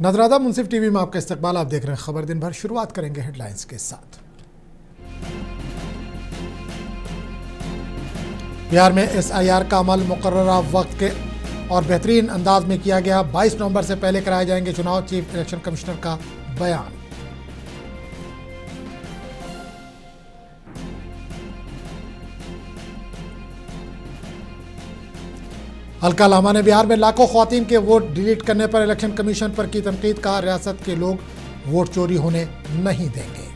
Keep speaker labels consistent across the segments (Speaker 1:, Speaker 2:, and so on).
Speaker 1: नजरादा मुंसिफ TV में आपका इस्तकबाल। आप देख रहे हैं खबर दिन भर। शुरुआत करेंगे हेडलाइंस के साथ। बिहार में SIR का अमल मुकर्ररा वक्त के और बेहतरीन अंदाज में किया गया। 22 नवंबर से पहले कराए जाएंगे चुनाव, चीफ इलेक्शन कमिश्नर का बयान। हल्का लामा ने बिहार में लाखों ख्वातीन के वोट डिलीट करने पर इलेक्शन कमीशन पर की तनकीद। कहा, रियासत के लोग वोट चोरी होने नहीं देंगे।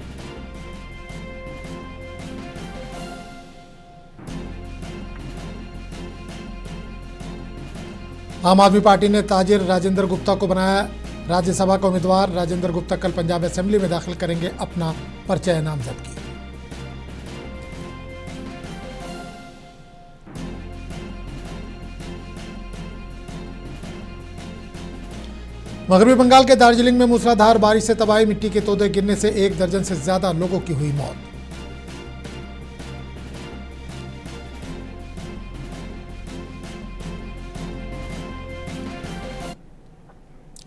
Speaker 1: आम आदमी पार्टी ने ताजिर राजेंद्र गुप्ता को बनाया राज्यसभा का उम्मीदवार। राजेंद्र गुप्ता कल पंजाब असेंबली में दाखिल करेंगे अपना पर्चा नामजदगी। मगरबी बंगाल के दार्जिलिंग में मूसलाधार बारिश से तबाही। मिट्टी के तोदे गिरने से 1 दर्जन से ज्यादा लोगों की हुई मौत।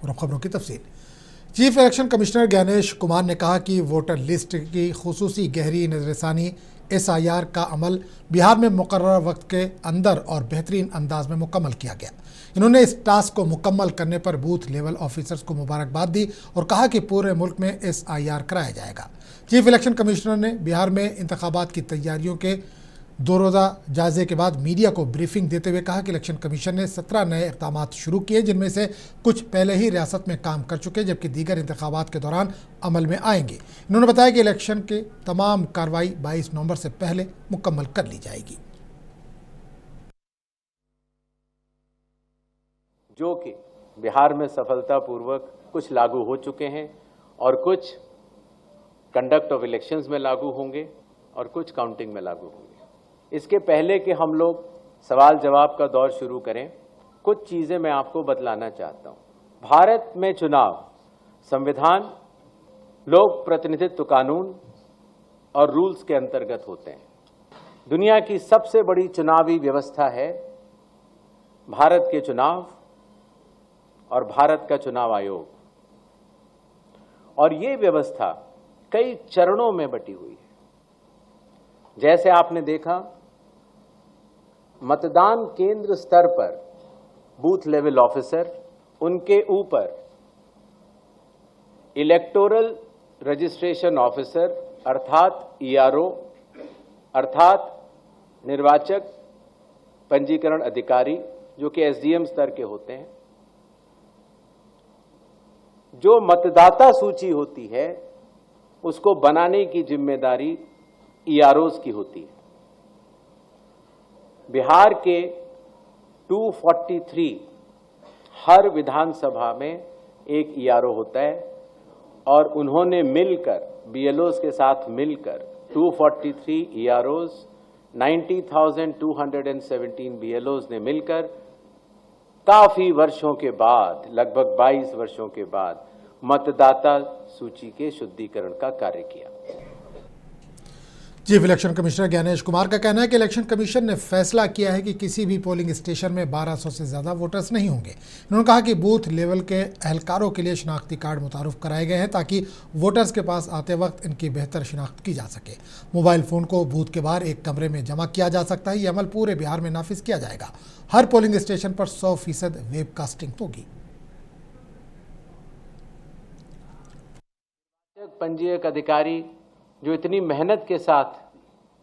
Speaker 1: और खबरों की तफसील। Chief election commissioner Gyanesh Kumar ने कहा कि वोटर लिस्ट की खुसूसी गहरी नजरसानी SIR का अमल बिहार में मुकर्रर वक्त के अंदर और बेहतरीन अंदाज में मुकम्मल किया गया। इन्होंने इस टास्क को मुकम्मल करने पर बूथ लेवल ऑफिसर्स को मुबारकबाद दी और कहा कि पूरे मुल्क में SIR कराया जाएगा। चीफ इलेक्शन कमिश्नर ने बिहार में इंतखाबात की तैयारियों के 2 रोज़ा जायजे के बाद मीडिया को ब्रीफिंग देते हुए कहा कि इलेक्शन कमीशन ने 17 नए इक़दामात शुरू किए, जिनमें से कुछ पहले ही रियासत में काम कर चुके, जबकि दीगर इंतखाबात के दौरान अमल में आएंगे। इन्होंने बताया कि इलेक्शन के तमाम कार्रवाई 22 नवंबर से पहले मुकम्मल कर ली जाएगी।
Speaker 2: जो कि बिहार में सफलतापूर्वक कुछ लागू हो चुके हैं और कुछ कंडक्ट ऑफ इलेक्शंस में लागू होंगे और कुछ काउंटिंग में लागू होंगे। इसके पहले कि हम लोग सवाल जवाब का दौर शुरू करें, कुछ चीजें मैं आपको बतलाना चाहता हूं। भारत में चुनाव संविधान, लोक प्रतिनिधित्व कानून और रूल्स के अंतर्गत होते हैं। दुनिया की सबसे बड़ी चुनावी व्यवस्था है भारत के चुनाव और भारत का चुनाव आयोग। और ये व्यवस्था कई चरणों में बटी हुई है। जैसे आपने देखा, मतदान केंद्र स्तर पर बूथ लेवल ऑफिसर, उनके ऊपर इलेक्टोरल रजिस्ट्रेशन ऑफिसर अर्थात ERO अर्थात निर्वाचक पंजीकरण अधिकारी, जो कि SDM स्तर के होते हैं। जो मतदाता सूची होती है उसको बनाने की जिम्मेदारी EROs की होती है। बिहार के 243 हर विधानसभा में एक ERO होता है और उन्होंने मिलकर BLOs के साथ मिलकर 243 EROs, 90,217 BLOs ने मिलकर काफी वर्षों के बाद, लगभग 22 वर्षों के बाद, मतदाता सूची के शुद्धिकरण का कार्य किया।
Speaker 1: Chief election commissioner Gyanesh Kumar का कहना है कि इलेक्शन कमीशन ने फैसला किया है कि किसी भी पोलिंग स्टेशन में 1200 से ज़्यादा वोटर्स नहीं होंगे। उन्होंने कहा कि बूथ लेवल के एहलकारों के लिए शनाख्ती कार्ड मुतारुफ कराए गए हैं ताकि वोटर्स के पास आते वक्त इनकी बेहतर शिनाख्त की जा सके। मोबाइल फ़ोन को बूथ के बाहर एक कमरे में जमा किया जा सकता है। ये अमल पूरे बिहार में नाफिज किया जाएगा। हर पोलिंग स्टेशन पर 100% वेबकास्टिंग होगी।
Speaker 2: पंजीयक अधिकारी जो इतनी मेहनत के साथ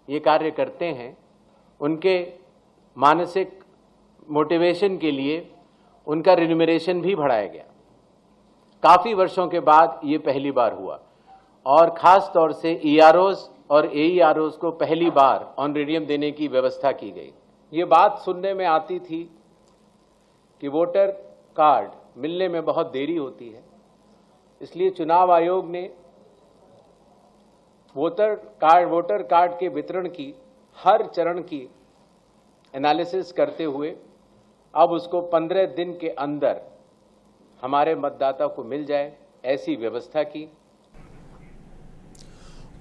Speaker 2: ये कार्य करते हैं, उनके मानसिक मोटिवेशन के लिए उनका रिन्यूमरेशन भी बढ़ाया गया। काफ़ी वर्षों के बाद ये पहली बार हुआ और ख़ास तौर से EROs और AEROs को पहली बार ऑनरेडियम देने की व्यवस्था की गई। ये बात सुनने में आती थी कि वोटर कार्ड मिलने में बहुत देरी होती है, इसलिए चुनाव आयोग ने वोटर कार्ड के वितरण की हर चरण की एनालिसिस करते हुए अब उसको 15 दिन के अंदर हमारे मतदाता को मिल जाए, ऐसी व्यवस्था की।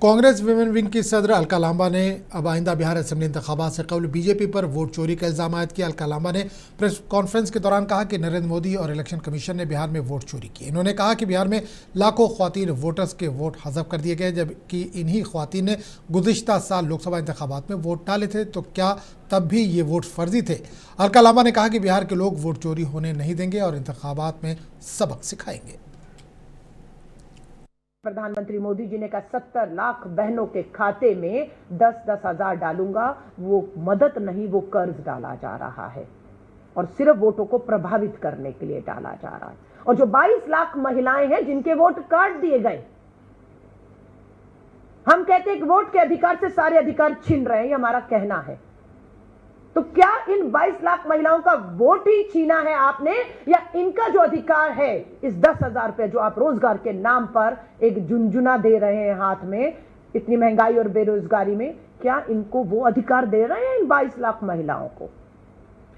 Speaker 1: कांग्रेस विमेन विंग की सदर अलका लांबा ने अब आइंदा बिहार असेंबली इंतखाबात से कबल बीजेपी पर वोट चोरी का इल्जाम आयद किया। अलका लांबा ने प्रेस कॉन्फ्रेंस के दौरान कहा कि नरेंद्र मोदी और इलेक्शन कमीशन ने बिहार में वोट चोरी की। इन्होंने कहा कि बिहार में लाखों ख्वातीन वोटर्स के वोट हज़फ कर दिए गए, जबकि इन्हीं ख्वातीन ने गुज़िश्ता साल लोकसभा इंतखाबात में वोट डाले थे, तो क्या तब भी ये वोट फर्जी थे? अलका लांबा ने कहा कि बिहार के लोग वोट चोरी होने नहीं देंगे और इंतखाबात में सबक सिखाएंगे।
Speaker 3: प्रधानमंत्री मोदी जी ने कहा 70 लाख बहनों के खाते में 10-10 हजार डालूंगा। वो मदद नहीं, वो कर्ज डाला जा रहा है और सिर्फ वोटों को प्रभावित करने के लिए डाला जा रहा है। और जो 22 लाख महिलाएं हैं जिनके वोट काट दिए गए, हम कहते हैं कि वोट के अधिकार से सारे अधिकार छीन रहे हैं, ये हमारा कहना है। तो क्या इन 22 लाख महिलाओं का वोट ही छीना है आपने, या इनका जो अधिकार है इस 10,000 रुपए जो आप रोजगार के नाम पर एक झुनझुना दे रहे हैं हाथ में, इतनी महंगाई और बेरोजगारी में, क्या इनको वो अधिकार दे रहे हैं इन 22 लाख महिलाओं को?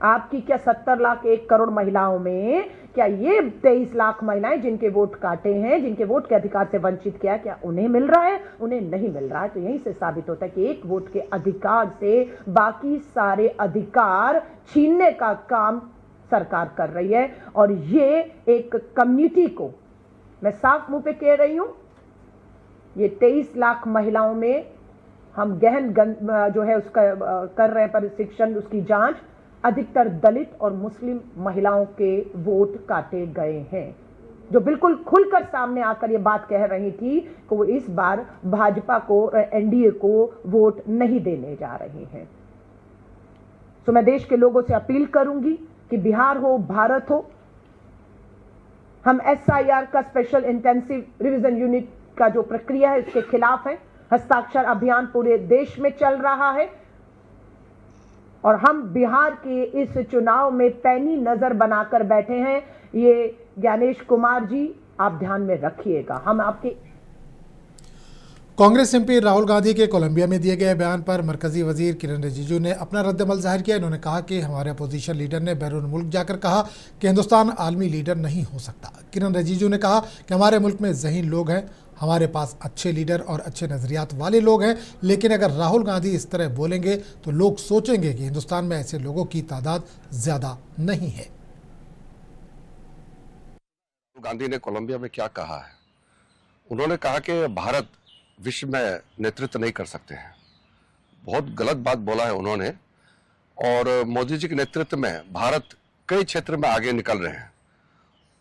Speaker 3: आपकी क्या 70 लाख 1 करोड़ महिलाओं में क्या ये 23 लाख महिलाएं जिनके वोट काटे हैं, जिनके वोट के अधिकार से वंचित किया, क्या उन्हें मिल रहा है? उन्हें नहीं मिल रहा है। तो यहीं से साबित होता है कि एक वोट के अधिकार से बाकी सारे अधिकार छीनने का काम सरकार कर रही है। और ये एक कम्युनिटी को, मैं साफ मुंह पे कह रही हूं, ये 23 लाख महिलाओं में हम गहन जो है उसका कर रहे हैं प्रशिक्षण, उसकी जांच, अधिकतर दलित और मुस्लिम महिलाओं के वोट काटे गए हैं, जो बिल्कुल खुलकर सामने आकर ये बात कह रही थी कि वो इस बार भाजपा को, एनडीए को वोट नहीं देने जा रहे हैं। तो मैं देश के लोगों से अपील करूंगी कि बिहार हो, भारत हो, हम एसआईआर का स्पेशल इंटेंसिव रिवीजन यूनिट का जो प्रक्रिया है उसके खिलाफ है। हस्ताक्षर अभियान पूरे देश में चल रहा है और हम बिहार के इस चुनाव में पैनी नजर बनाकर बैठे हैं। ये ज्ञानेश कुमार जी आप ध्यान में रखिएगा। हम आपके
Speaker 1: कांग्रेस एमपी राहुल गांधी के कोलंबिया में दिए गए बयान पर मरकजी वजीर किरण रिजिजू ने अपना रद्दअमल जाहिर किया। इन्होंने कहा कि हमारे अपोजिशन लीडर ने बैरून मुल्क जाकर कहा कि हिंदुस्तान आलमी लीडर नहीं हो सकता। किरण रिजिजू ने कहा कि हमारे मुल्क में ज़हीन लोग हैं, हमारे पास अच्छे लीडर और अच्छे नज़रियात वाले लोग हैं, लेकिन अगर राहुल गांधी इस तरह बोलेंगे तो लोग सोचेंगे कि हिंदुस्तान में ऐसे लोगों की तादाद ज़्यादा नहीं है।
Speaker 4: गांधी ने कोलंबिया में क्या कहा है? उन्होंने कहा कि भारत विश्व में नेतृत्व नहीं कर सकते हैं। बहुत गलत बात बोला है उन्होंने। और मोदी जी के नेतृत्व में भारत कई क्षेत्र में आगे निकल रहे हैं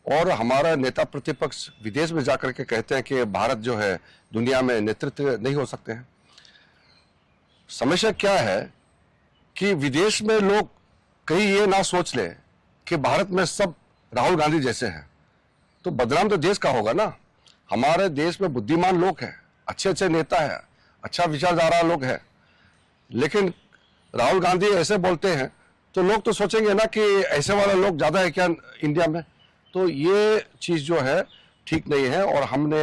Speaker 4: और हमारा नेता प्रतिपक्ष विदेश में जाकर के कहते हैं कि भारत जो है दुनिया में नेतृत्व नहीं हो सकते हैं। समस्या क्या है कि विदेश में लोग कहीं ये ना सोच ले कि भारत में सब राहुल गांधी जैसे हैं, तो बदनाम तो देश का होगा ना। हमारे देश में बुद्धिमान लोग हैं, अच्छे अच्छे नेता हैं, अच्छा विचारधारा लोग हैं, लेकिन राहुल गांधी ऐसे बोलते हैं तो लोग तो सोचेंगे ना कि ऐसे वाले लोग ज्यादा है क्या इंडिया में। तो ये चीज जो है ठीक नहीं है और हमने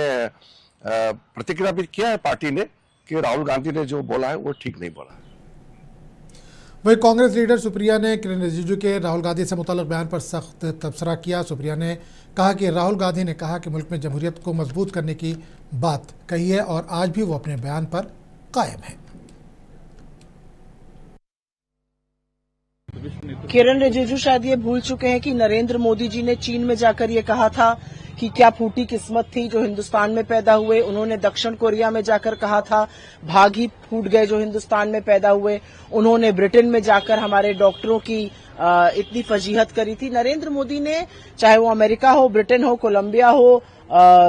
Speaker 4: प्रतिक्रिया भी किया है पार्टी ने कि राहुल गांधी ने जो बोला है वो ठीक नहीं बोला है।
Speaker 1: वहीं कांग्रेस लीडर सुप्रिया ने किरण रिजिजू के राहुल गांधी से मुताल्लिक़ बयान पर सख्त तबसरा किया। सुप्रिया ने कहा कि राहुल गांधी ने कहा कि मुल्क में जमहूरियत को मजबूत करने की बात कही है और आज भी वो अपने बयान पर कायम है।
Speaker 5: किरण रिजिजू शायद ये भूल चुके हैं कि नरेंद्र मोदी जी ने चीन में जाकर ये कहा था कि क्या फूटी किस्मत थी जो हिंदुस्तान में पैदा हुए। उन्होंने दक्षिण कोरिया में जाकर कहा था भाग ही फूट गए जो हिंदुस्तान में पैदा हुए। उन्होंने ब्रिटेन में जाकर हमारे डॉक्टरों की इतनी फजीहत करी थी। नरेंद्र मोदी ने, चाहे वो अमेरिका हो, ब्रिटेन हो, कोलंबिया हो,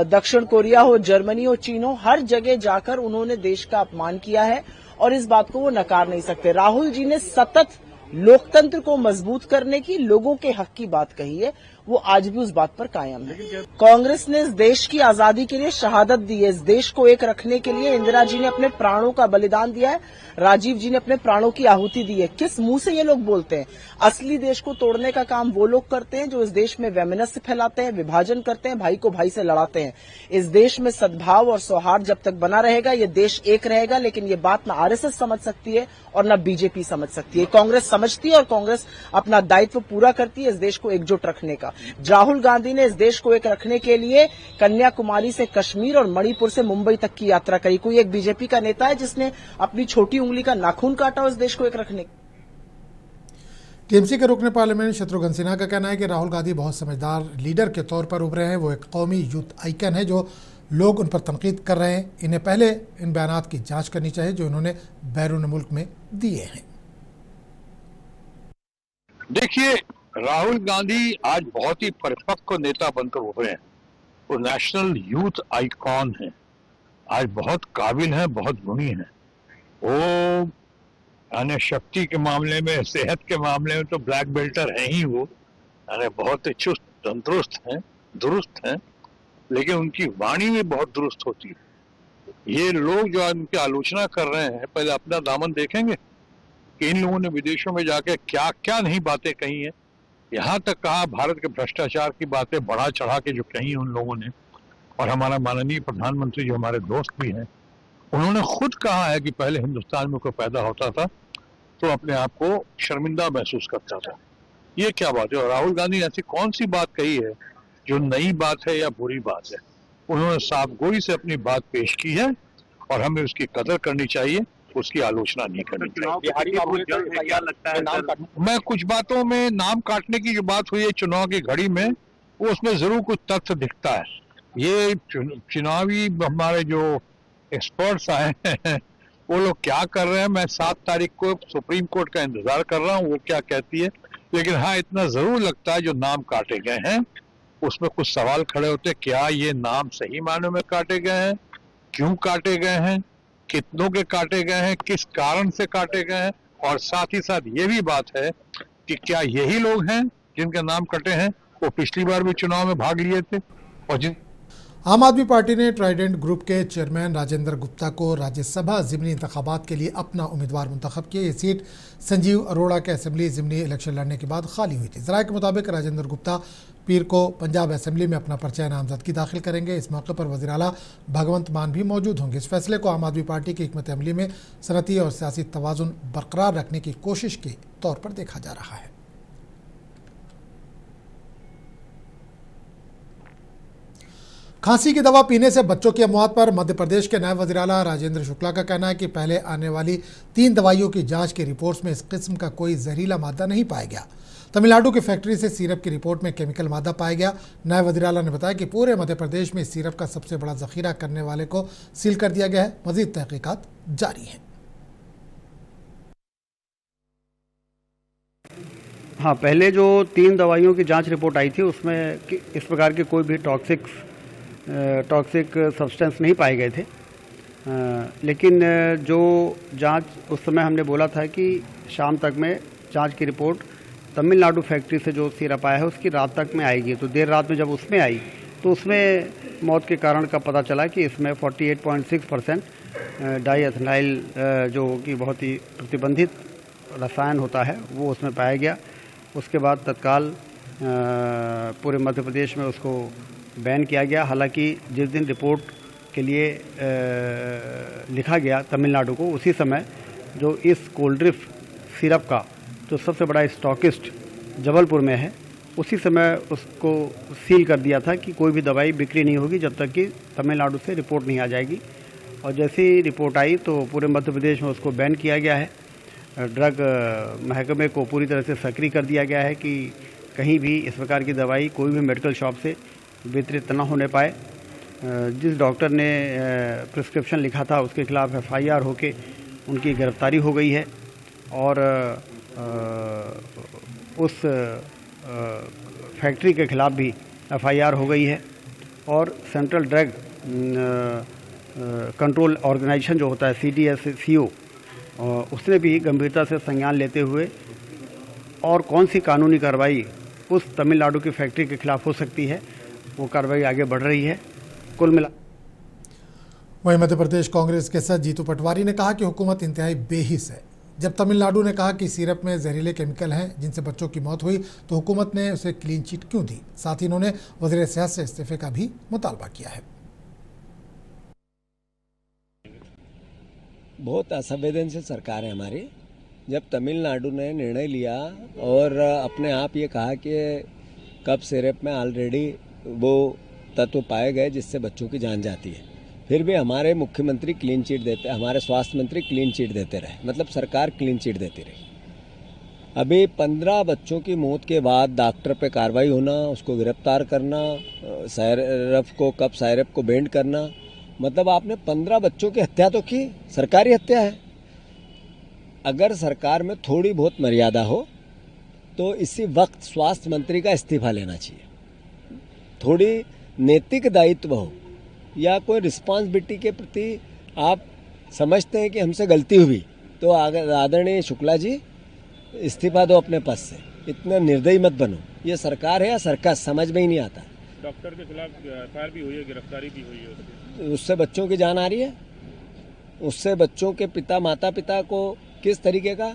Speaker 5: दक्षिण कोरिया हो, जर्मनी हो, चीन हो, हर जगह जाकर उन्होंने देश का अपमान किया है और इस बात को वो नकार नहीं सकते। राहुल जी ने सतत लोकतंत्र को मजबूत करने की, लोगों के हक की बात कही है, वो आज भी उस बात पर कायम है। कांग्रेस ने इस देश की आजादी के लिए शहादत दी है। इस देश को एक रखने के लिए इंदिरा जी ने अपने प्राणों का बलिदान दिया है, राजीव जी ने अपने प्राणों की आहुति दी है। किस मुंह से ये लोग बोलते हैं? असली देश को तोड़ने का काम वो लोग करते हैं जो इस देश में वैमनस्य फैलाते हैं, विभाजन करते हैं, भाई को भाई से लड़ाते हैं। इस देश में सद्भाव और सौहार्द जब तक बना रहेगा ये देश एक रहेगा, लेकिन ये बात न आरएसएस समझ सकती है और न बीजेपी समझ सकती है। कांग्रेस समझती है और कांग्रेस अपना दायित्व पूरा करती है इस देश को एकजुट रखने का। राहुल गांधी ने इस देश को एक रखने के लिए कन्याकुमारी से कश्मीर और मणिपुर से मुंबई तक की यात्रा करी। कोई एक बीजेपी का नेता है जिसने अपनी छोटी उंगली का नाखून काटा और इस देश को एक रखने।
Speaker 1: टीएमसी के रुकने पार्लियामेंट शत्रुघ्न सिन्हा का कहना है कि राहुल गांधी बहुत समझदार लीडर के तौर पर उभरे हैं। वो एक कौमी यूथ आइकन है। जो लोग उन पर तनकीद कर रहे हैं, इन्हें पहले इन बयानात की जांच करनी चाहिए जो इन्होंने बैरून मुल्क में दिए हैं।
Speaker 6: देखिए, राहुल गांधी आज बहुत ही परिपक्व नेता बनकर उभरे हैं। वो नेशनल यूथ आइकॉन है। आज बहुत काबिल है, बहुत गुणी है। वो यानी शक्ति के मामले में, सेहत के मामले में तो ब्लैक बेल्टर है ही वो। यानी बहुत ही चुस्त तंदुरुस्त हैं, दुरुस्त हैं, लेकिन उनकी वाणी भी बहुत दुरुस्त होती है। ये लोग जो उनकी आलोचना कर रहे हैं, पहले अपना दामन देखेंगे कि इन लोगों ने विदेशों में जाके क्या क्या नहीं बातें कही हैं। यहाँ तक कहा भारत के भ्रष्टाचार की बातें बढ़ा चढ़ा के जो कही उन लोगों ने। और हमारा माननीय प्रधानमंत्री जो हमारे दोस्त भी हैं, उन्होंने खुद कहा है कि पहले हिंदुस्तान में कोई पैदा होता था तो अपने आप को शर्मिंदा महसूस करता था। ये क्या बात है? और राहुल गांधी ने ऐसी कौन सी बात कही है जो नई बात है या बुरी बात है? उन्होंने साफ गोई से अपनी बात पेश की है और हमें उसकी कदर करनी चाहिए, उसकी आलोचना नहीं करनी चाहिए।
Speaker 7: क्या लगता है?
Speaker 6: मैं कुछ बातों में नाम काटने की जो बात हुई है चुनाव की घड़ी में, वो उसमें जरूर कुछ तथ्य दिखता है। ये चुनावी हमारे जो एक्सपर्ट्स आए हैं वो लोग क्या कर रहे हैं, मैं 7 तारीख को सुप्रीम कोर्ट का इंतजार कर रहा हूँ वो क्या कहती है। लेकिन हाँ, इतना जरूर लगता है जो नाम काटे गए हैं उसमें कुछ सवाल खड़े होते हैं। क्या ये नाम सही मायनों में काटे गए हैं? क्यों काटे गए हैं? कितनों के काटे गए हैं? किस कारण से काटे गए हैं? और साथ ही साथ ये भी बात है कि क्या यही लोग हैं जिनके नाम कटे हैं वो पिछली बार भी चुनाव में भाग लिए थे? और जिन
Speaker 1: आम आदमी पार्टी ने ट्राइडेंट ग्रुप के चेयरमैन राजेंद्र गुप्ता को राज्यसभा ज़िमनी इंतखाबात के लिए अपना उम्मीदवार मुंतखब किया। ये सीट संजीव अरोड़ा के असेंबली ज़िमनी इलेक्शन लड़ने के बाद खाली हुई थी। ज़राए के मुताबिक राजेंद्र गुप्ता पीर को पंजाब असेंबली में अपना पर्चा नामजदगी दाखिल करेंगे। इस मौके पर वज़ीर आला भगवंत मान भी मौजूद होंगे। इस फैसले को आम आदमी पार्टी की हिकमत अमली में सनती और सियासी तवाज़ुन बरकरार रखने की कोशिश के तौर पर देखा जा रहा है। खांसी की दवा पीने से बच्चों की अमवात पर मध्य प्रदेश के नायब वज़ीर आला राजेंद्र शुक्ला का कहना है कि पहले आने वाली 3 दवाइयों की जांच की रिपोर्ट्स में इस किस्म का कोई जहरीला मादा नहीं पाया गया। तमिलनाडु की फैक्ट्री से सिरप की रिपोर्ट में केमिकल मादा पाया गया। नायब वज़ीर आला ने बताया कि पूरे मध्य प्रदेश में इस सिरप का सबसे बड़ा जखीरा करने वाले को सील कर दिया गया है। मज़ीद तहकीकात जारी हैं।
Speaker 7: हाँ, पहले जो 3 दवाइयों की जांच रिपोर्ट आई थी उसमें इस प्रकार के कोई भी टॉक्सिक सब्सटेंस नहीं पाए गए थे। लेकिन जो जांच उस समय हमने बोला था कि शाम तक में जांच की रिपोर्ट तमिलनाडु फैक्ट्री से जो सिरप आया है उसकी रात तक में आएगी। तो देर रात में जब उसमें आई तो उसमें मौत के कारण का पता चला कि इसमें 48.6% डाईएथेनाइल जो कि बहुत ही प्रतिबंधित रसायन होता है वो उसमें पाया गया। उसके बाद तत्काल पूरे मध्य प्रदेश में उसको बैन किया गया। हालांकि जिस दिन रिपोर्ट के लिए लिखा गया तमिलनाडु को, उसी समय जो इस कोल्ड ड्रिफ्ट सिरप का जो सबसे बड़ा स्टॉकिस्ट जबलपुर में है, उसी समय उसको सील कर दिया था कि कोई भी दवाई बिक्री नहीं होगी जब तक कि तमिलनाडु से रिपोर्ट नहीं आ जाएगी। और जैसे ही रिपोर्ट आई तो पूरे मध्य प्रदेश में उसको बैन किया गया है। ड्रग महकमे को पूरी तरह से सक्रिय कर दिया गया है कि कहीं भी इस प्रकार की दवाई कोई भी मेडिकल शॉप से वितरित न होने पाए। जिस डॉक्टर ने प्रिस्क्रिप्शन लिखा था उसके खिलाफ FIR होके उनकी गिरफ्तारी हो गई है और उस फैक्ट्री के खिलाफ भी FIR हो गई है। और सेंट्रल ड्रग कंट्रोल ऑर्गेनाइजेशन जो होता है CDSCO, उसने भी गंभीरता से संज्ञान लेते हुए और कौन सी कानूनी कार्रवाई उस तमिलनाडु की फैक्ट्री के खिलाफ हो सकती है वो कार्रवाई आगे बढ़ रही है। कुल मिला
Speaker 1: वहीं मध्य प्रदेश कांग्रेस के सदस्य जीतू पटवारी ने कहा कि हुकूमत इंतहाई बेहिस है। जब तमिलनाडु ने कहा कि सिरप में जहरीले केमिकल हैं जिनसे बच्चों की मौत हुई तो हुकूमत ने उसे क्लीन चिट क्यों दी। साथ ही इन्होंने वज़ीर सेहत से इस्तीफे का भी मुतालबा किया है।
Speaker 8: बहुत असंवेदनशील सरकार है हमारी। जब तमिलनाडु ने निर्णय लिया और अपने आप ये कहा कि कप सिरप में ऑलरेडी वो तत्व पाए गए जिससे बच्चों की जान जाती है। फिर भी हमारे मुख्यमंत्री क्लीन चिट देते, हमारे स्वास्थ्य मंत्री क्लीन चिट देते रहे, मतलब सरकार क्लीन चिट देती रही। अभी 15 बच्चों की मौत के बाद डॉक्टर पे कार्रवाई होना, उसको गिरफ्तार करना, सायरफ को कप सायरप को बेंड करना, मतलब आपने 15 बच्चों की हत्या तो की, सरकारी हत्या है। अगर सरकार में थोड़ी बहुत मर्यादा हो तो इसी वक्त स्वास्थ्य मंत्री का इस्तीफा लेना चाहिए। थोड़ी नैतिक दायित्व हो या कोई रिस्पॉन्सिबिलिटी के प्रति आप समझते हैं कि हमसे गलती हुई तो आदरणीय शुक्ला जी इस्तीफा दो अपने पद से। इतना निर्दयी मत बनो। ये सरकार है या सर्कस, समझ में ही नहीं आता।
Speaker 9: डॉक्टर के खिलाफ एफआईआर भी हुई है, गिरफ्तारी भी हुई है।
Speaker 8: उससे बच्चों की जान आ रही है, उससे बच्चों के पिता माता पिता को किस तरीके का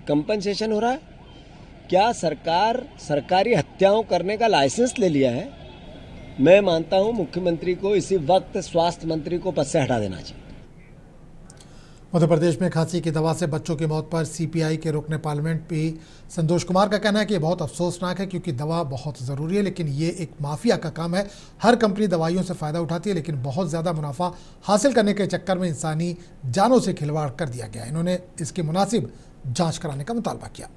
Speaker 8: कंपनसेशन हो रहा है? क्या सरकार सरकारी हत्याओं करने का लाइसेंस ले लिया है? मैं मानता हूं मुख्यमंत्री को इसी वक्त स्वास्थ्य मंत्री को पद से हटा देना चाहिए।
Speaker 1: मध्य प्रदेश में खांसी की दवा से बच्चों की मौत पर सीपीआई के रुकने पार्लियामेंट पी संतोष कुमार का कहना है कि ये बहुत अफसोसनाक है, क्योंकि दवा बहुत ज़रूरी है, लेकिन ये एक माफिया का काम है। हर कंपनी दवाइयों से फ़ायदा उठाती है, लेकिन बहुत ज़्यादा मुनाफा हासिल करने के चक्कर में इंसानी जानों से खिलवाड़ कर दिया गया। इन्होंने इसकी मुनासिब जाँच कराने का मुतालबा किया।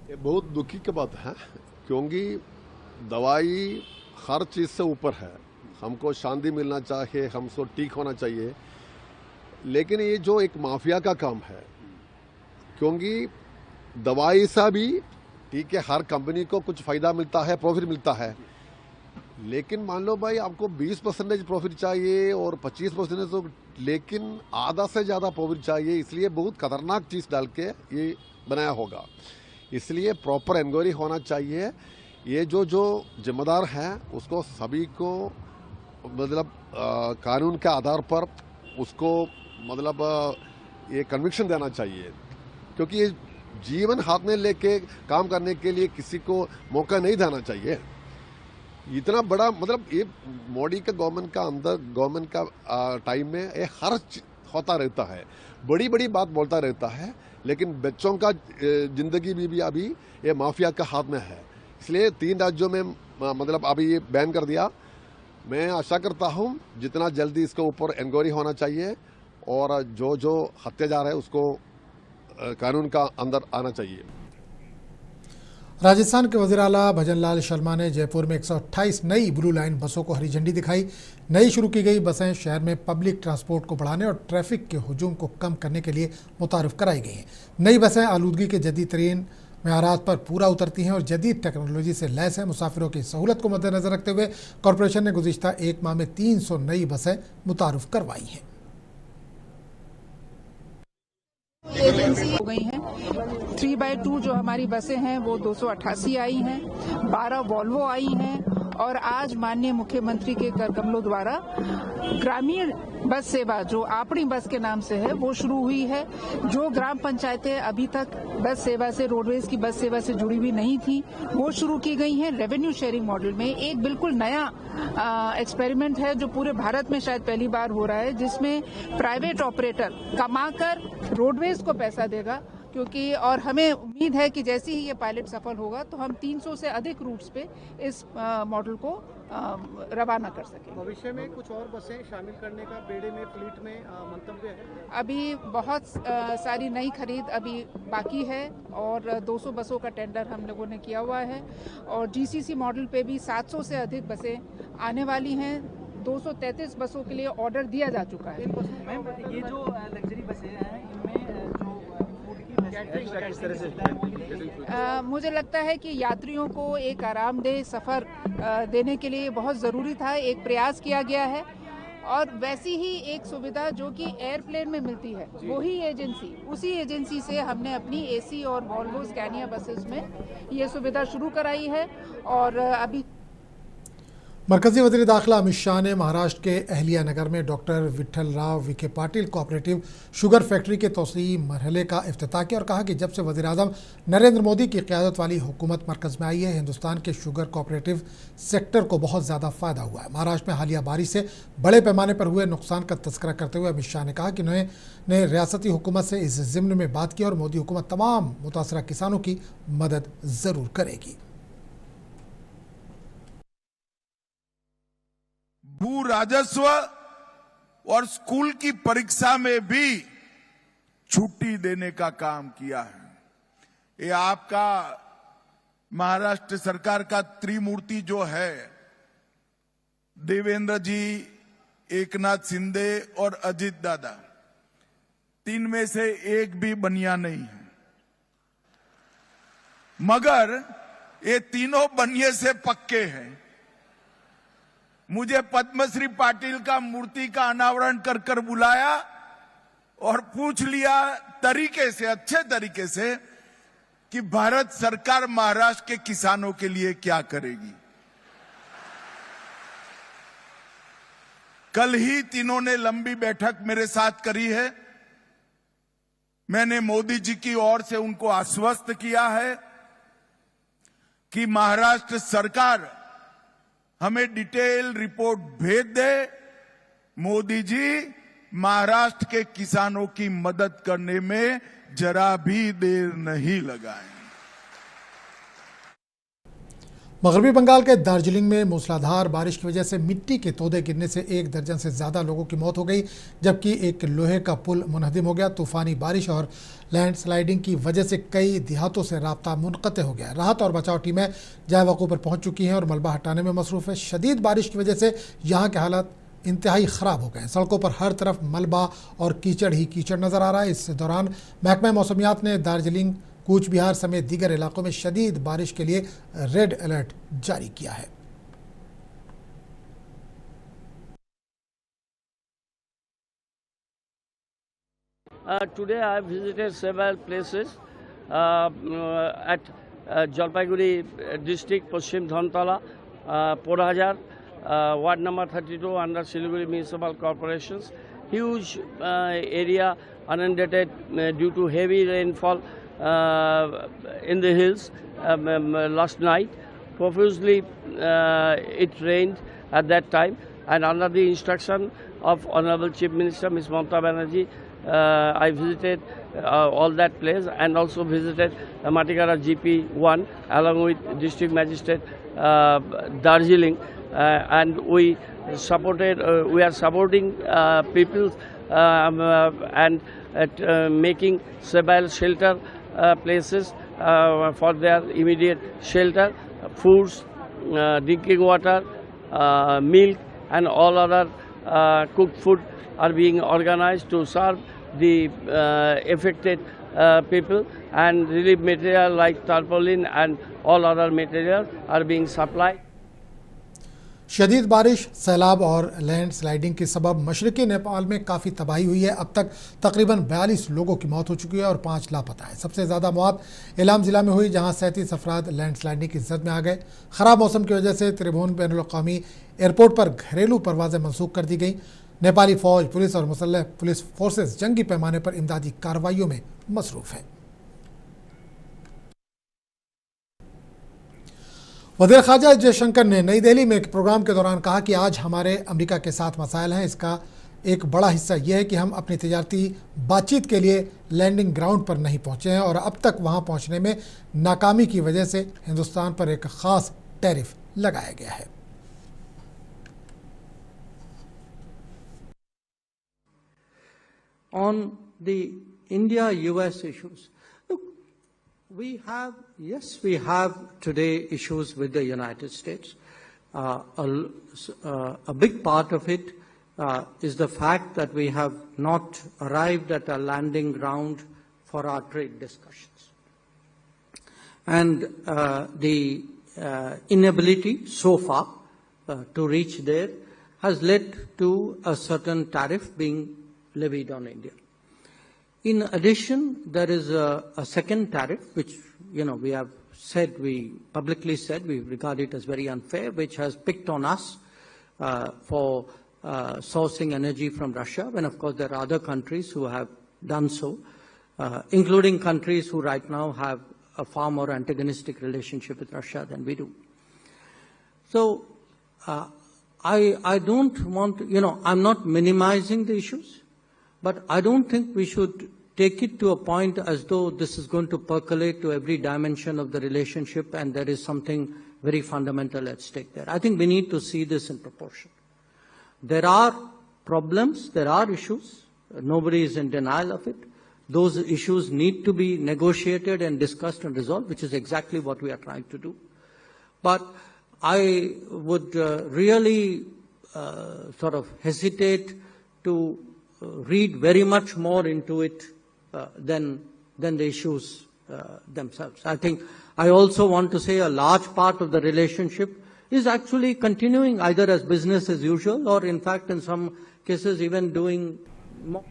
Speaker 10: ये बहुत दुखी की बात है, क्योंकि दवाई हर चीज़ से ऊपर है। हमको शांति मिलना चाहिए, हमको ठीक होना चाहिए, लेकिन ये जो एक माफिया का काम है, क्योंकि दवाई से भी ठीक है हर कंपनी को कुछ फ़ायदा मिलता है, प्रॉफिट मिलता है, लेकिन मान लो भाई आपको 20% प्रॉफिट चाहिए और 25% तो, लेकिन आधा से ज़्यादा प्रॉफिट चाहिए। इसलिए बहुत खतरनाक चीज़ डाल के ये बनाया होगा। इसलिए प्रॉपर इंक्वायरी होना चाहिए। ये जो जिम्मेदार हैं उसको सभी को मतलब कानून के आधार पर उसको मतलब ये कन्विक्शन देना चाहिए, क्योंकि ये जीवन हाथ में लेके काम करने के लिए किसी को मौका नहीं देना चाहिए। इतना बड़ा मतलब ये मोदी का गवर्नमेंट का टाइम में ये हर होता रहता है, बड़ी बड़ी बात बोलता रहता है, लेकिन बच्चों का जिंदगी भी अभी ये माफिया का हाथ में है। इसलिए 3 राज्यों में मतलब अभी ये बैन कर दिया। मैं आशा करता हूं जितना जल्दी इसके ऊपर इंक्वायरी होना चाहिए और जो हत्या जा रहा है उसको कानून का अंदर आना चाहिए।
Speaker 1: राजस्थान के वज़ीर आला भजन लाल शर्मा ने जयपुर में 128 नई ब्लू लाइन बसों को हरी झंडी दिखाई। नई शुरू की गई बसें शहर में पब्लिक ट्रांसपोर्ट को बढ़ाने और ट्रैफिक के हुजूम को कम करने के लिए मुतारिफ कराई गई हैं। नई बसें आलूदगी के जदीद तरीन मेयारात पर पूरा उतरती हैं और जदीद टेक्नोलॉजी से लैस हैं। मुसाफिरों की सहूलत को मद्देनजर रखते हुए कॉरपोरेशन ने गुज़िश्ता 1 माह में 300 नई बसें मुतारिफ करवाई हैं।
Speaker 11: एजेंसी हो गई हैं। 3x2 जो हमारी बसें हैं वो 288 आई हैं, 12 वॉल्वो आई हैं और आज माननीय मुख्यमंत्री के कर कमलों द्वारा ग्रामीण बस सेवा जो आपणी बस के नाम से है वो शुरू हुई है। जो ग्राम पंचायतें अभी तक बस सेवा से, रोडवेज की बस सेवा से जुड़ी हुई नहीं थी, वो शुरू की गई हैं रेवेन्यू शेयरिंग मॉडल में। एक बिल्कुल नया एक्सपेरिमेंट है जो पूरे भारत में शायद पहली बार हो रहा है, जिसमें प्राइवेट ऑपरेटर कमाकर रोडवेज को पैसा देगा, क्योंकि और हमें उम्मीद है कि जैसे ही ये पायलट सफल होगा तो हम 300 से अधिक रूट्स पे इस मॉडल को रवाना कर सकेंगे।
Speaker 12: भविष्य में कुछ और बसें शामिल करने का बेड़े में, फ्लीट में मंतव्य है?
Speaker 11: अभी बहुत सारी नई खरीद अभी बाकी है और 200 बसों का टेंडर हम लोगों ने किया हुआ है और जीसीसी मॉडल पे भी 700 से अधिक बसें आने वाली हैं। 233 बसों के लिए ऑर्डर दिया जा चुका है।
Speaker 12: ये जो लग्जरी बसें हैं इनमें
Speaker 11: मुझे लगता है कि यात्रियों को एक आरामदेह सफ़र देने के लिए बहुत ज़रूरी था, एक प्रयास किया गया है और वैसी ही एक सुविधा जो कि एयरप्लेन में मिलती है वही एजेंसी, उसी एजेंसी से हमने अपनी एसी और वॉल्वो स्कैनिया बसेस में ये सुविधा शुरू कराई है और अभी
Speaker 1: मरकजी वज़ीर दाखिला अमित शाह ने महाराष्ट्र के अहलिया नगर में doctor Vitthal Rao Vikhe Patil cooperative sugar factory के तोसी मरहले का इफ्तिताह किया और कहा कि जब से वज़ीर आज़म नरेंद्र मोदी की क़यादत वाली हुकूमत मरकज़ में आई है, हिंदुस्तान के शुगर कोऑपरेटिव सेक्टर को बहुत ज़्यादा फ़ायदा हुआ है। महाराष्ट्र में हालिया बारिश से बड़े पैमाने पर हुए नुकसान का तज़किरा करते हुए अमित शाह ने कहा कि उन्होंने रियासती हुकूमत से इस ज़िम्न में बात की और मोदी हुकूमत तमाम मुतासरा किसानों की मदद ज़रूर करेगी।
Speaker 13: भू राजस्व और स्कूल की परीक्षा में भी छुट्टी देने का काम किया है। ये आपका महाराष्ट्र सरकार का त्रिमूर्ति जो है, देवेंद्र जी, एकनाथ शिंदे और अजित दादा, तीन में से एक भी बनिया नहीं है, मगर ये तीनों बनिए से पक्के हैं। मुझे पद्मश्री पाटिल का मूर्ति का अनावरण कर कर बुलाया और पूछ लिया तरीके से, अच्छे तरीके से, कि भारत सरकार महाराष्ट्र के किसानों के लिए क्या करेगी। कल ही तीनों ने लंबी बैठक मेरे साथ करी है। मैंने मोदी जी की ओर से उनको आश्वस्त किया है कि महाराष्ट्र सरकार हमें डिटेल रिपोर्ट भेज दे। मोदी जी महाराष्ट्र के किसानों की मदद करने में जरा भी देर नहीं लगाएं।
Speaker 1: मगरबी बंगाल के दार्जिलिंग में मूसलाधार बारिश की वजह से मिट्टी के तोदे गिरने से 1 दर्जन से ज़्यादा लोगों की मौत हो गई, जबकि एक लोहे का पुल मुनहदिम हो गया। तूफानी बारिश और लैंडस्लाइडिंग की वजह से कई देहातों से राब्ता मुनक़ते हो गया। राहत और बचाव टीमें जाए वक़ू पर पहुँच चुकी हैं और मलबा हटाने में मसरूफ़ है। शदीद बारिश की वजह से यहाँ के हालात इंतहाई ख़राब हो गए। सड़कों पर हर तरफ मलबा और कीचड़ ही कीचड़ नज़र आ रहा है। इस दौरान महकमा मौसमियात ने दार्जिलिंग, कूच बिहार समेत दीगर इलाकों में शदीद बारिश के लिए रेड अलर्ट जारी किया है।
Speaker 14: Today I have visited several places at Jalpaiguri district, Paschim Dhantala, Porhazar, Ward number 32 under Siliguri Municipal Corporations. Huge area inundated due to heavy rainfall in the hills last night. Profusely it rained at that time, and under the instruction of Honorable Chief Minister Ms. Mamata Banerjee, I visited all that place and also visited Matigara GP1 along with District Magistrate Darjeeling, and we are supporting people and making several shelter places for their immediate shelter, foods, drinking water, milk and all other cooked food are being organized to serve the affected people, and relief material like tarpaulin and all other materials are being supplied.
Speaker 1: शदीद बारिश, सैलाब और landsliding के सबब मशरक़ी नेपाल में काफ़ी तबाही हुई है। अब तक तकरीबन 42 लोगों की मौत हो चुकी है और 5 लापता है। सबसे ज़्यादा मौत इलाम ज़िला में हुई, जहां 37 अफराद लैंडस्लाइडिंग की जद में आ गए। ख़राब मौसम की वजह से त्रिभुवन बैनुल-अक़वामी एयरपोर्ट पर घरेलू परवाज़ें मनसूख कर दी गई। नेपाली फ़ौज, पुलिस और मुसल्लह पुलिस फोर्सेस जंगी पैमाने पर इमदादी कार्रवाइयों में मसरूफ़ हैं। वज़ीर ख़ारजा जयशंकर ने नई दिल्ली में एक प्रोग्राम के दौरान कहा कि आज हमारे अमेरिका के साथ मसाइल हैं। इसका एक बड़ा हिस्सा यह है कि हम अपनी तिजारती बातचीत के लिए लैंडिंग ग्राउंड पर नहीं पहुंचे हैं और अब तक वहां पहुंचने में नाकामी की वजह से हिंदुस्तान पर एक ख़ास टैरिफ लगाया गया है।
Speaker 12: On the India-US issues, look, we have today issues with the United States. A big part of it is the fact that we have not arrived at a landing ground for our trade discussions. And the inability so far to reach there has led to a certain tariff being levied on India. In addition, there is a second tariff, which we have publicly said we regard it as very unfair, which has picked on us for sourcing energy from Russia, when of course there are other countries who have done so, including countries who right now have a far more antagonistic relationship with Russia than we do. So I don't want, I'm not minimizing the issues, but I don't think we should take it to a point as though this is going to percolate to every dimension of the relationship and there is something very fundamental at stake there. I think we need to see this in proportion. There are problems, there are issues. Nobody is in denial of it. Those issues need to be negotiated and discussed and resolved, which is exactly what we are trying to do. But I would really sort of hesitate to read very much more into it than the issues themselves. I think I also want to say a large part of the relationship is actually continuing either as business as usual or in fact in some cases even doing more.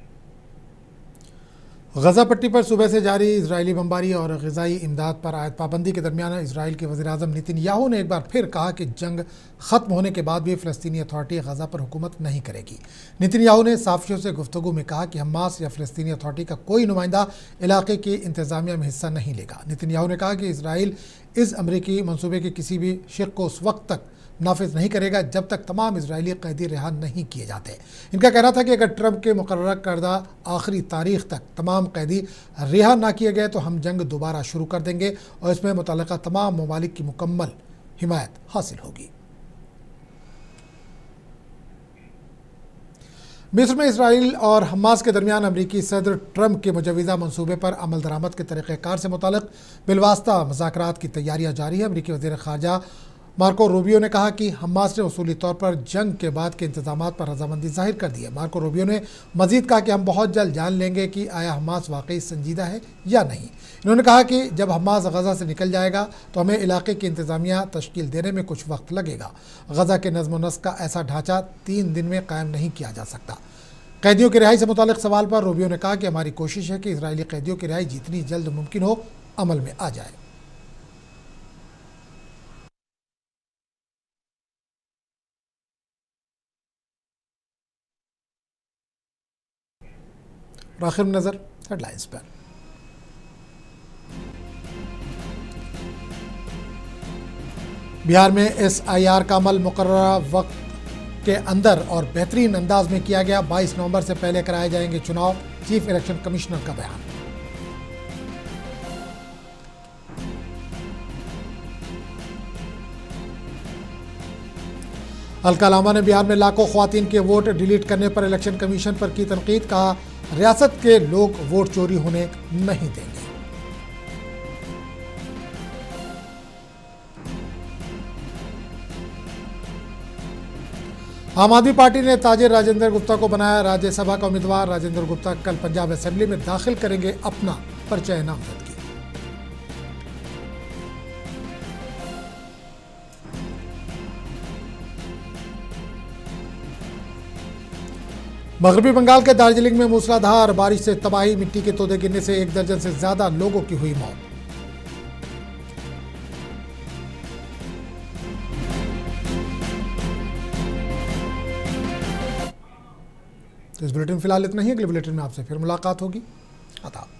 Speaker 1: गजा पट्टी पर सुबह से जारी Israeli बमबारी और ग़िज़ाई इमदाद पर आयत पाबंदी के दरमियान इसराइल के वज़ीर-ए-आज़म नेतन्याहू ने एक बार फिर कहा कि जंग ख़त्म होने के बाद भी फ़लस्तीनी अथॉरिटी गजा पर हुकूमत नहीं करेगी। नेतन्याहू ने साफ़ियों से गुफ्तगू में कहा कि हमास या फ़लस्तीनी अथॉरिटी का कोई नुमाइंदा इलाके की इंतज़ामिया में हिस्सा नहीं लेगा। नेतन्याहू ने कहा कि इसराइल इस अमरीकी मनसूबे के किसी भी शिक़ को उस वक्त तक नाफिज नहीं करेगा जब तक तमाम इजरायली कैदी रिहा नहीं किए जाते। इनका कहना था कि अगर ट्रंप के मुकर्रर करदा आखिरी तारीख तक तमाम कैदी रिहा ना किए गए तो हम जंग दोबारा शुरू कर देंगे और इसमें मुतल्लिका तमाम ममालिक की मुकम्मल हिमायत हासिल होगी। मिस्र में इसराइल और हमास के दरमियान अमरीकी सदर ट्रंप के मुजवज़ा मनसूबे पर अमल दरामद के तरीक़ेकार से मुताल्लिक़ बिलवास्ता मुज़ाकरात की तैयारियाँ जारी है। अमरीकी वज़ीर ख़ारजा मार्को रूबियो ने कहा कि हमास ने उसूली तौर पर जंग के बाद के इंतजामात पर रजामंदी जाहिर कर दी है। मार्को रूबियो ने मजीद कहा कि हम बहुत जल्द जान लेंगे कि आया हमास वाकई संजीदा है या नहीं। इन्होंने कहा कि जब हमास गजा से निकल जाएगा तो हमें इलाके की इंतजामिया तश्कील देने में कुछ वक्त लगेगा। गजा के नज़्म व नस्क का ऐसा ढांचा 3 दिन में कायम नहीं किया जा सकता। कैदियों की रिहाई से मुताल्लिक़ सवाल पर रूबियो ने कहा कि हमारी कोशिश है कि इसराइली कैदियों की रिहाई जितनी जल्द मुमकिन हो अमल में आ जाए। और आखिर में नजर हेडलाइंस पर। बिहार में SIR का अमल मुकर्ररा वक्त के अंदर और बेहतरीन अंदाज में किया गया। 22 नवंबर से पहले कराए जाएंगे चुनाव, चीफ इलेक्शन कमिश्नर का बयान। हल्का लामा ने बिहार में लाखों ख्वातीन के वोट डिलीट करने पर इलेक्शन कमीशन पर की तनकीद। कहा रियासत के लोग वोट चोरी होने नहीं देंगे। आम आदमी पार्टी ने ताजिर राजेंद्र गुप्ता को बनाया राज्यसभा का उम्मीदवार। राजेंद्र गुप्ता कल पंजाब असेंबली में दाखिल करेंगे अपना परिचय नामजदगी। मगरबी बंगाल के दार्जिलिंग में मूसलाधार बारिश से तबाही, मिट्टी के तोदे गिरने से 1 दर्जन से ज्यादा लोगों की हुई मौत। तो इस बुलेटिन फिलहाल इतना ही। अगले बुलेटिन में आपसे फिर मुलाकात होगी। आदाब।